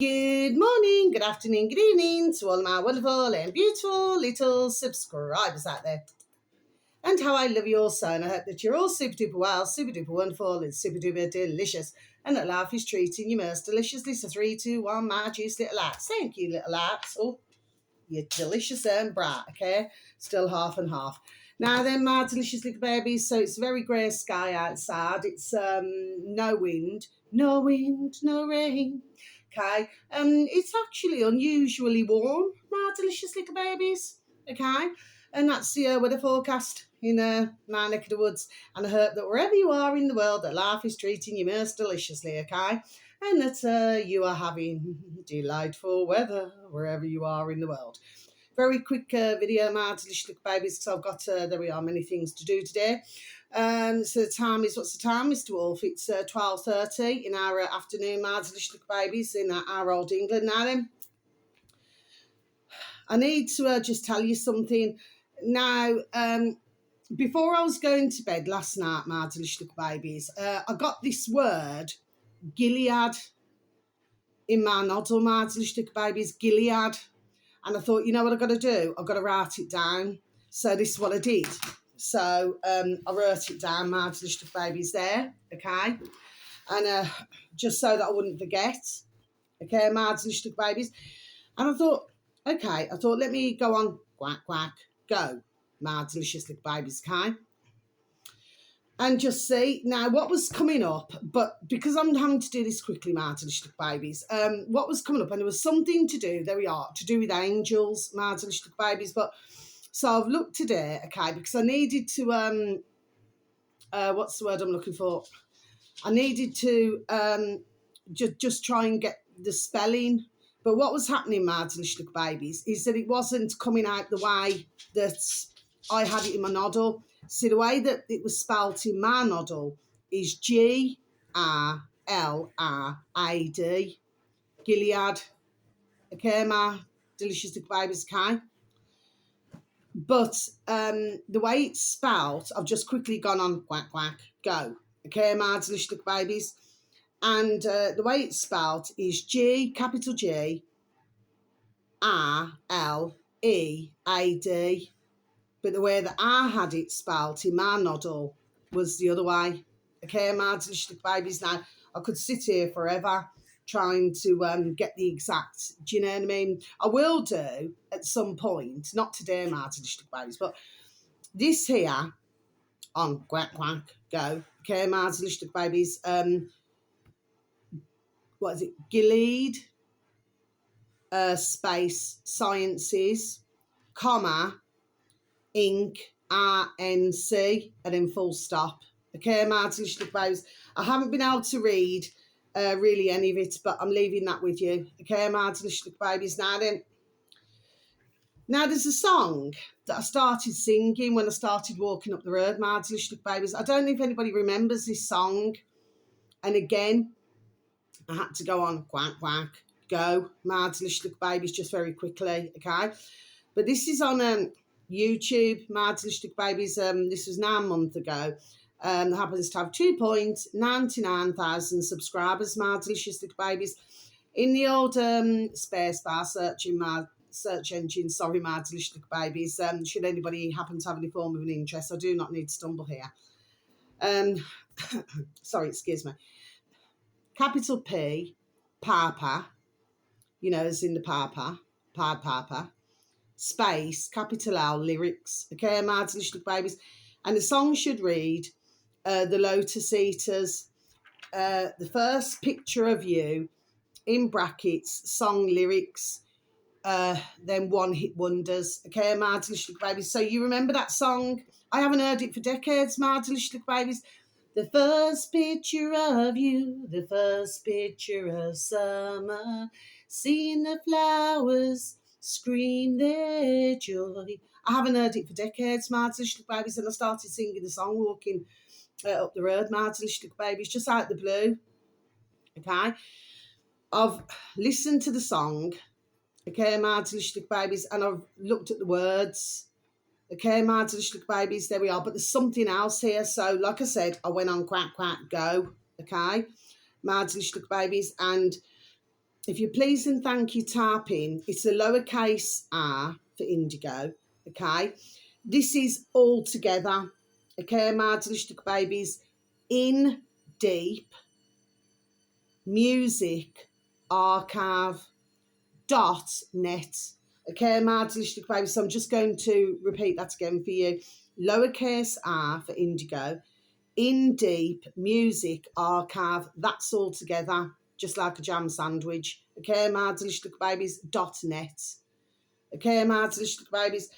Good morning, good afternoon, good evening to all my wonderful and beautiful little subscribers out there. And how I love you all so, and I hope that you're all super duper well, super duper wonderful, and super duper delicious, and that life is treating you most deliciously. So 3, 2, 1, my juice little lads. Thank you, little lads. Oh, you're delicious and bright, okay? Still half and half. Now then, my delicious little babies, so it's very grey sky outside. It's no wind, no wind, no rain. Okay, it's actually unusually warm, my delicious little babies. Okay, and that's the weather forecast in my neck of the woods. And I hope that wherever you are in the world, that life is treating you most deliciously. Okay, and that you are having delightful weather wherever you are in the world. Very quick video, my delicious little babies, because I've got, there we are, many things to do today. So the time is, what's the time, Mr. Wolf? It's 12:30 in our afternoon, my delicious little babies, in our old England. Now then, I need to just tell you something. Now, before I was going to bed last night, my delicious little babies, I got this word, Gilead, in my noddle, my delicious little babies, Gilead. And I thought, you know what I've got to do? I've got to write it down. So this is what I did. So I wrote it down, my delicious babies there, okay? And just so that I wouldn't forget, okay, my delicious babies. And I thought, okay, let me go on, quack, quack, go, my delicious little babies, okay? And just see now what was coming up, but because I'm having to do this quickly, my delicious babies, what was coming up, and there was something to do, there we are, to do with angels, my delicious babies. But so I've looked today, okay, because I needed to what's the word I'm looking for? I needed to just try and get the spelling. But what was happening, my delicious babies, is that it wasn't coming out the way that I had it in my noddle. See, the way that it was spelt in my noddle is Gilead, Gilead. Okay, my delicious little babies, okay? But the way it's spelt, I've just quickly gone on quack, quack, go. Okay, my delicious little babies. And the way it's spelt is G, capital G, R-L-E-A-D. But the way that I had it spelt in my noddle was the other way. Okay, my delicious babies. Now, I could sit here forever trying to get the exact, do you know what I mean? I will do at some point, not today, my delicious babies, but this here on quack, quack, go. Okay, my delicious babies. What is it? Gilead, space, sciences, comma, Inc, RNC, and then full stop. Okay, my delicious babies. I haven't been able to read really any of it, but I'm leaving that with you. Okay, my delicious babies. Now then, now there's a song that I started singing when I started walking up the road, my delicious babies. I don't know if anybody remembers this song. And again, I had to go on quack, quack, go, my delicious babies, just very quickly, okay? But this is on YouTube, my delicious babies. This was 9 months ago. Happens to have 2.99 thousand subscribers, my delicious babies. In the old space bar searching my search engine, sorry, my delicious babies. Should anybody happen to have any form of an interest, I do not need to stumble here. Sorry, excuse me. Capital P, Papa, you know, as in the Papa, Papa, space, capital L, lyrics, okay, my delicious babies. And the song should read, The Lotus Eaters, the first picture of you, in brackets, song lyrics, then one hit wonders, okay, my delicious babies. So you remember that song? I haven't heard it for decades, my delicious babies. The first picture of you, the first picture of summer, seeing the flowers scream their joy. I haven't heard it for decades, my delicious babies, and I started singing the song walking up the road, my delicious babies, just out the blue. Okay, I've listened to the song, okay, my delicious babies, and I've looked at the words. Okay, my delicious babies, there we are. But there's something else here. So, like I said, I went on quack, quack, go. Okay, my delicious babies. And if you please and thank you type in, it's a lowercase r for indigo, okay? This is all together, okay, my delicious babies, in deep music archive.net, okay, my delicious babies. So I'm just going to repeat that again for you. Lowercase r for indigo, in deep music archive, that's all together, just like a jam sandwich, okay, my delicious babies, .net, okay, my delicious babies.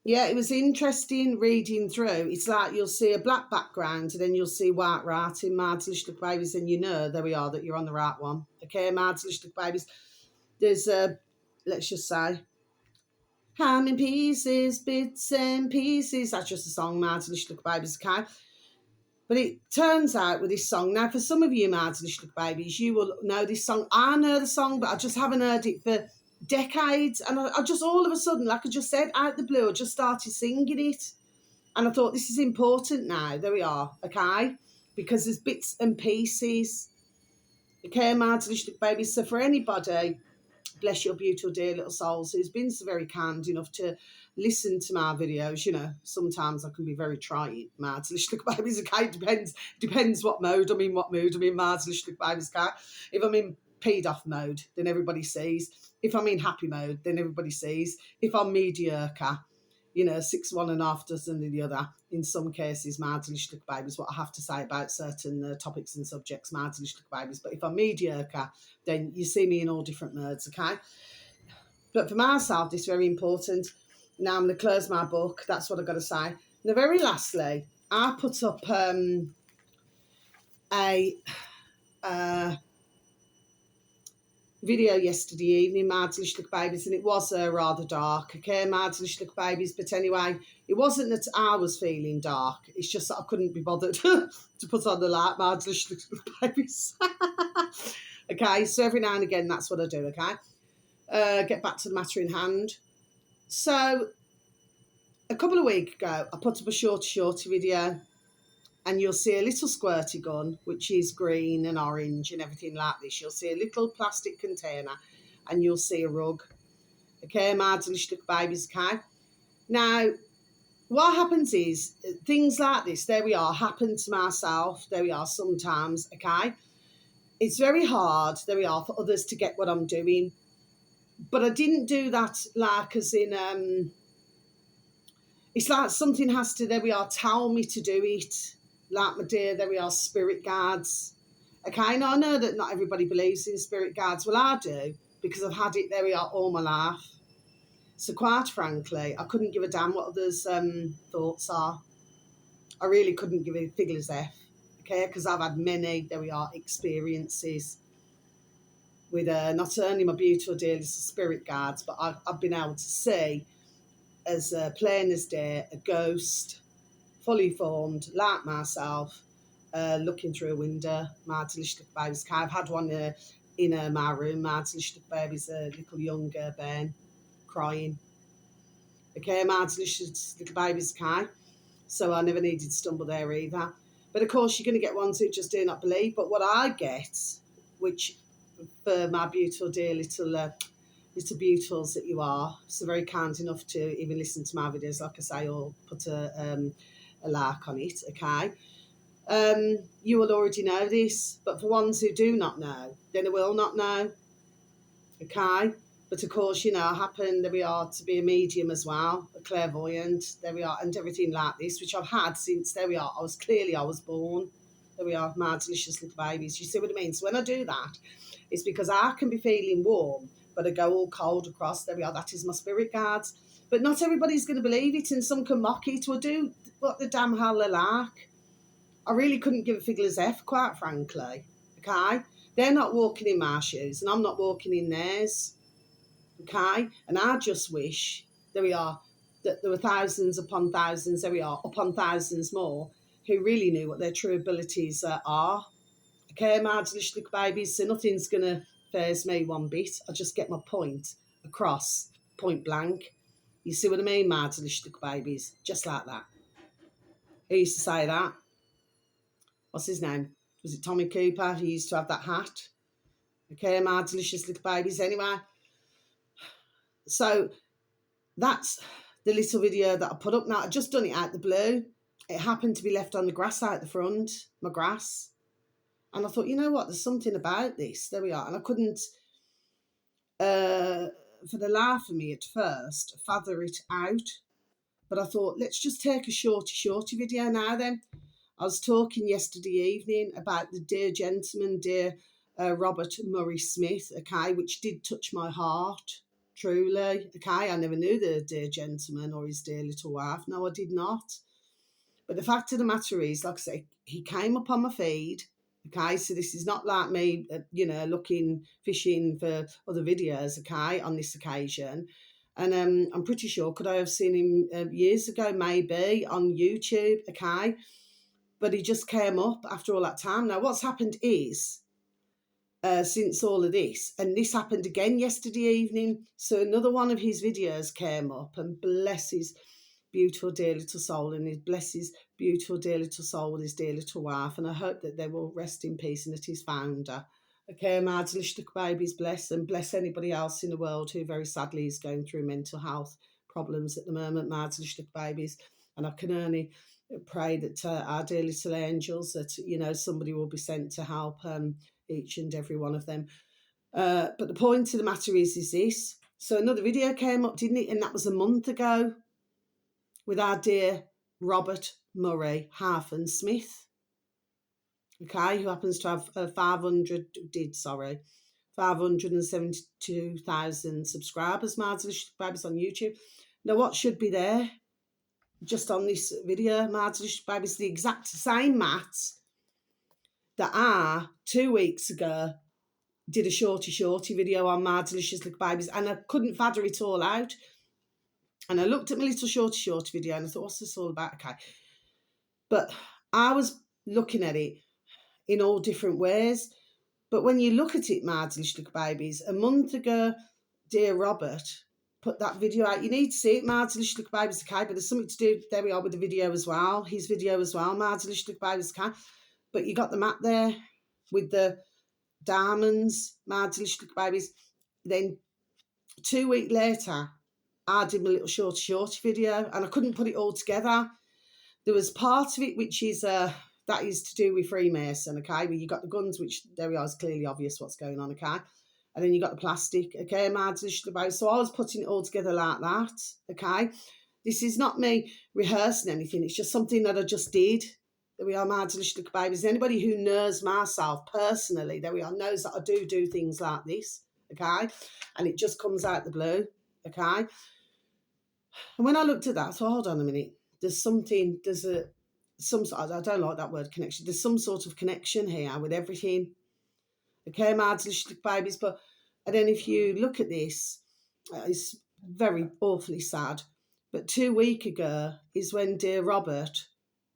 Yeah, it was interesting reading through. It's like you'll see a black background and then you'll see white writing, my delicious babies, and you know, there we are, that you're on the right one, okay, my delicious babies. There's a, let's just say, ham in pieces, bits and pieces, that's just a song, my delicious babies, okay. But it turns out with this song, now for some of you Martinish babies, you will know this song. I know the song, but I just haven't heard it for decades. And I just all of a sudden, like I just said, out the blue, I just started singing it. And I thought, this is important now. There we are, okay? Because there's bits and pieces. Okay, Martinish babies. So for anybody, bless your beautiful dear little souls, who's been so very kind enough to listen to my videos. You know, sometimes I can be very trying, Martinish babies, okay? Depends what mode I'm in, Martinish babies, okay? If I'm in paid off mode, then everybody sees. If I'm in happy mode, then everybody sees. If I'm mediocre, you know, 6 one and a half dozen the other. In some cases, Martinish babies, what I have to say about certain topics and subjects, Martinish babies. But if I'm mediocre, then you see me in all different modes, okay? But for myself, this is very important. Now I'm going to close my book. That's what I've got to say. Now, very lastly, I put up a video yesterday evening, my delicious babies, and it was rather dark, okay, my delicious babies. But anyway, it wasn't that I was feeling dark. It's just that I couldn't be bothered to put on the light, my delicious babies. Okay, so every now and again, that's what I do, okay? Get back to the matter in hand. So a couple of weeks ago, I put up a shorty video, and you'll see a little squirty gun, which is green and orange and everything like this. You'll see a little plastic container, and you'll see a rug. Okay, my delicious babies, okay? Now, what happens is, things like this, there we are, happen to myself, there we are sometimes, okay? It's very hard, there we are, for others to get what I'm doing. But I didn't do that like as in, it's like something has to, there we are, tell me to do it. Like my dear, there we are, spirit guards. Okay, now I know that not everybody believes in spirit guards. Well, I do, because I've had it, there we are, all my life. So quite frankly, I couldn't give a damn what others' thoughts are. I really couldn't give a figures F, okay, because I've had many, there we are, experiences with not only my beautiful dear little spirit guards, but I've been able to see, as plain as day, a ghost, fully formed, like myself, looking through a window, my delicious babies. I've had one in my room, my delicious babies, a little young Ben, crying. Okay, my delicious little babies, Kai. So I never needed to stumble there either. But of course, you're going to get ones who just do not believe. But what I get, which for my beautiful dear little little beautifuls that you are, so very kind enough to even listen to my videos, like I say, or put a like on it, okay? You will already know this, but for ones who do not know, then they will not know, okay? But of course, you know, I happen, there we are, to be a medium as well, a clairvoyant, there we are, and everything like this, which I've had since, there we are, I was born. There we are, my delicious little babies. You see what I mean? So when I do that, it's because I can be feeling warm, but I go all cold across. There we are, that is my spirit guards. But not everybody's going to believe it, and some can mock it or do what the damn hell they like. I really couldn't give a figures F, quite frankly, okay? They're not walking in my shoes, and I'm not walking in theirs, okay? And I just wish, there we are, that there were thousands upon thousands, there we are, upon thousands more, who really knew what their true abilities are. Okay, my delicious little babies, so nothing's going to faze me one bit. I just get my point across, point blank. You see what I mean, my delicious little babies? Just like that. Who used to say that? What's his name? Was it Tommy Cooper? He used to have that hat. Okay, my delicious little babies. Anyway, so that's the little video that I put up. Now, I just done it out the blue. It happened to be left on the grass out the front, my grass. And I thought, you know what, there's something about this. There we are. And I couldn't, for the life of me at first, father it out. But I thought, let's just take a shorty video now then. I was talking yesterday evening about the dear gentleman, dear Robert Murray Smith, okay, which did touch my heart, truly, okay. I never knew the dear gentleman or his dear little wife. No, I did not. But the fact of the matter is, like I say, he came up on my feed, okay, so this is not like me, fishing for other videos, okay, on this occasion. And I'm pretty sure, could I have seen him years ago, maybe, on YouTube, okay? But he just came up after all that time. Now, what's happened is, since all of this, and this happened again yesterday evening, so another one of his videos came up, and bless his beautiful dear little soul, and he bless his beautiful dear little soul with his dear little wife, and I hope that they will rest in peace and that he's found her. Okay, my delicious little babies, bless, and bless anybody else in the world who very sadly is going through mental health problems at the moment, my delicious little babies. And I can only pray that our dear little angels, that, you know, somebody will be sent to help each and every one of them. But the point of the matter is this. So another video came up, didn't it? And that was a month ago with our dear Robert Murray Harfan Smith, okay, who happens to have 572,000 subscribers, my delicious babies, on YouTube. Now, what should be there just on this video, my delicious babies, the exact same maths that I, 2 weeks ago, did a shorty video on my delicious little babies, and I couldn't figure it all out. And I looked at my little shorty video and I thought, what's this all about? Okay. But I was looking at it in all different ways. But when you look at it, my delicious little babies, a month ago, dear Robert put that video out. You need to see it, my delicious little babies, okay? But there's something to do, there we are, with the video as well. His video as well, my delicious little babies, okay? But you got the map there with the diamonds, my delicious little babies. Then 2 weeks later, I did my little shorty video, and I couldn't put it all together. There was part of it which is that is to do with Freemason, okay, where you got the guns, which there we are, is clearly obvious what's going on, okay, and then you got the plastic, okay, so I was putting it all together like that, okay. This is not me rehearsing anything, it's just something that I just did. There we are, my delicious little babies. Anybody who knows myself personally, there we are, knows that I do things like this, okay, and it just comes out the blue, okay. And when I looked at that, I thought, hold on a minute, I don't like that word connection. There's some sort of connection here with everything. Okay, my delicious little babies. And then if you look at this, it's very awfully sad. But 2 weeks ago is when dear Robert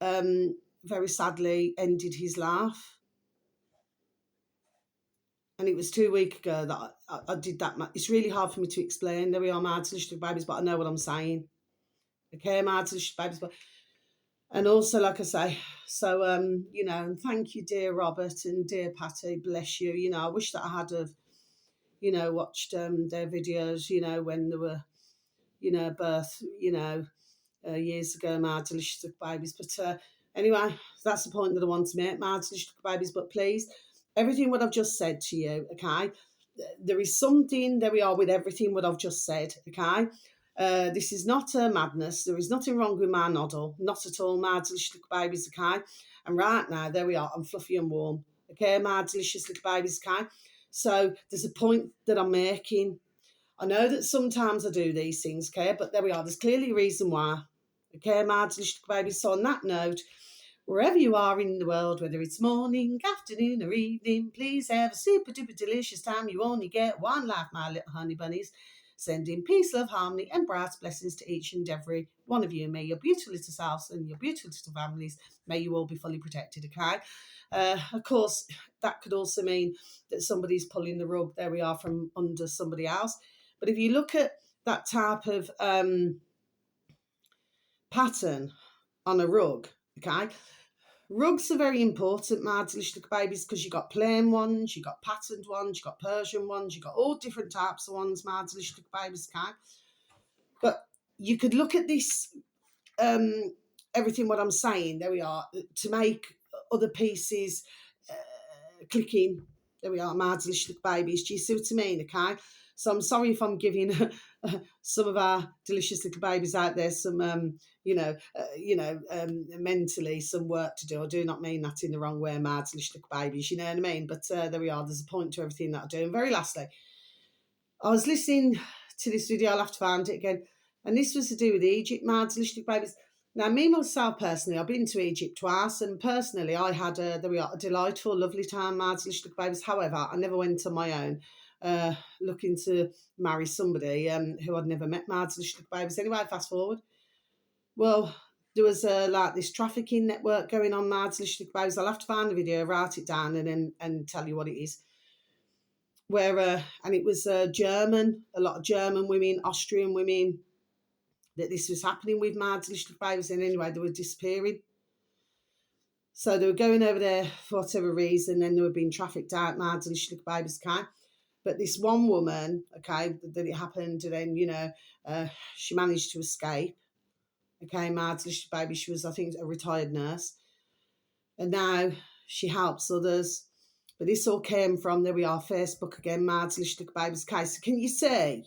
very sadly ended his life. And it was 2 weeks ago that I did that. It's really hard for me to explain. There we are, my delicious little babies, but I know what I'm saying. Okay, my delicious babies. And also, like I say, so, and thank you, dear Robert and dear Patty, bless you. I wish that I had watched their videos, when they were, birth, years ago, my delicious babies. But anyway, that's the point that I want to make, my delicious babies. But please, everything what I've just said to you, okay, there is something, there we are, with everything what I've just said, okay. This is not a madness. There is nothing wrong with my noddle. Not at all, my delicious little babies, okay? And right now, there we are. I'm fluffy and warm, okay, my delicious little babies, okay? So there's a point that I'm making. I know that sometimes I do these things, okay? But there we are. There's clearly a reason why, okay, my delicious little babies. So on that note, wherever you are in the world, whether it's morning, afternoon, or evening, please have a super duper delicious time. You only get one life, my little honey bunnies. Sending peace, love, harmony, and bright blessings to each and every one of you. May your beautiful little selves and your beautiful little families, may you all be fully protected, okay? Of course, that could also mean that somebody's pulling the rug, there we are, from under somebody else. But if you look at that type of pattern on a rug, okay, Rugs are very important, my delicious little babies, because you got plain ones, you got patterned ones, you got Persian ones, you got all different types of ones, my delicious little babies, okay? But you could look at this, everything what I'm saying, there we are, to make other pieces clicking. There we are, my delicious little babies. Do you see what I mean? Okay. So I'm sorry if I'm giving some of our delicious little babies out there some, mentally some work to do. I do not mean that in the wrong way, my delicious little babies. You know what I mean? But there we are. There's a point to everything that I do. And very lastly, I was listening to this video. I'll have to find it again, and this was to do with Egypt, my delicious little babies. Now, me myself personally, I've been to Egypt twice, and personally, I had a delightful, lovely time, my delicious little babies. However, I never went on my own, looking to marry somebody who I'd never met, my delicious little babies. Anyway, fast forward. Well, there was like this trafficking network going on, my delicious little babies. I'll have to find the video, write it down, and tell you what it is. Where and it was German, a lot of German women, Austrian women, that this was happening with, my delicious little babies. And anyway, they were disappearing. So they were going over there for whatever reason, and they were being trafficked out, my delicious little babies, okay? But this one woman, okay, that it happened, and then, she managed to escape, okay, my delicious baby. She was, I think, a retired nurse. And now she helps others. But this all came from, there we are, Facebook again, my delicious little babies, okay? So can you see,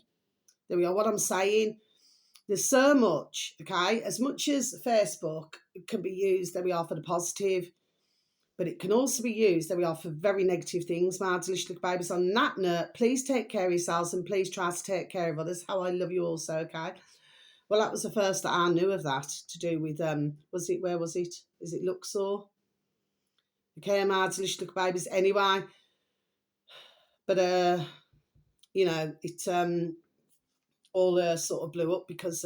there we are, what I'm saying? There's so much, okay? As much as Facebook can be used, there we are, for the positive, but it can also be used, there we are, for very negative things, my delicious little babies. On that note, please take care of yourselves, and please try to take care of others. How I love you also, okay? Well, that was the first that I knew of that, to do with, where was it? Is it Luxor? Okay, my delicious little babies. Anyway, but, it all sort of blew up because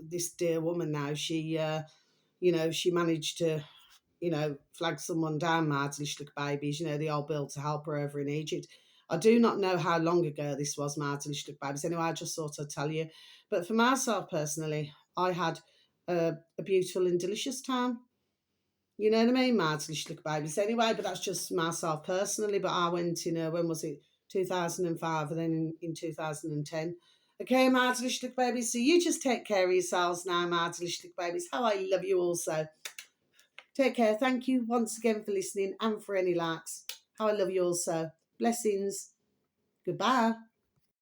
this dear woman now, she managed to, flag someone down, my delicious little babies, the old bill to help her over in Egypt. I do not know how long ago this was, my delicious little babies. Anyway, I just thought I'd tell you. But for myself personally, I had a beautiful and delicious time. You know what I mean, my delicious little babies. Anyway, but that's just myself personally. But I went in, when was it? 2005, and then in 2010. Okay, my delicious little babies. So you just take care of yourselves now, my delicious little babies. How I love you also. Take care. Thank you once again for listening and for any likes. How I love you also. Blessings. Goodbye.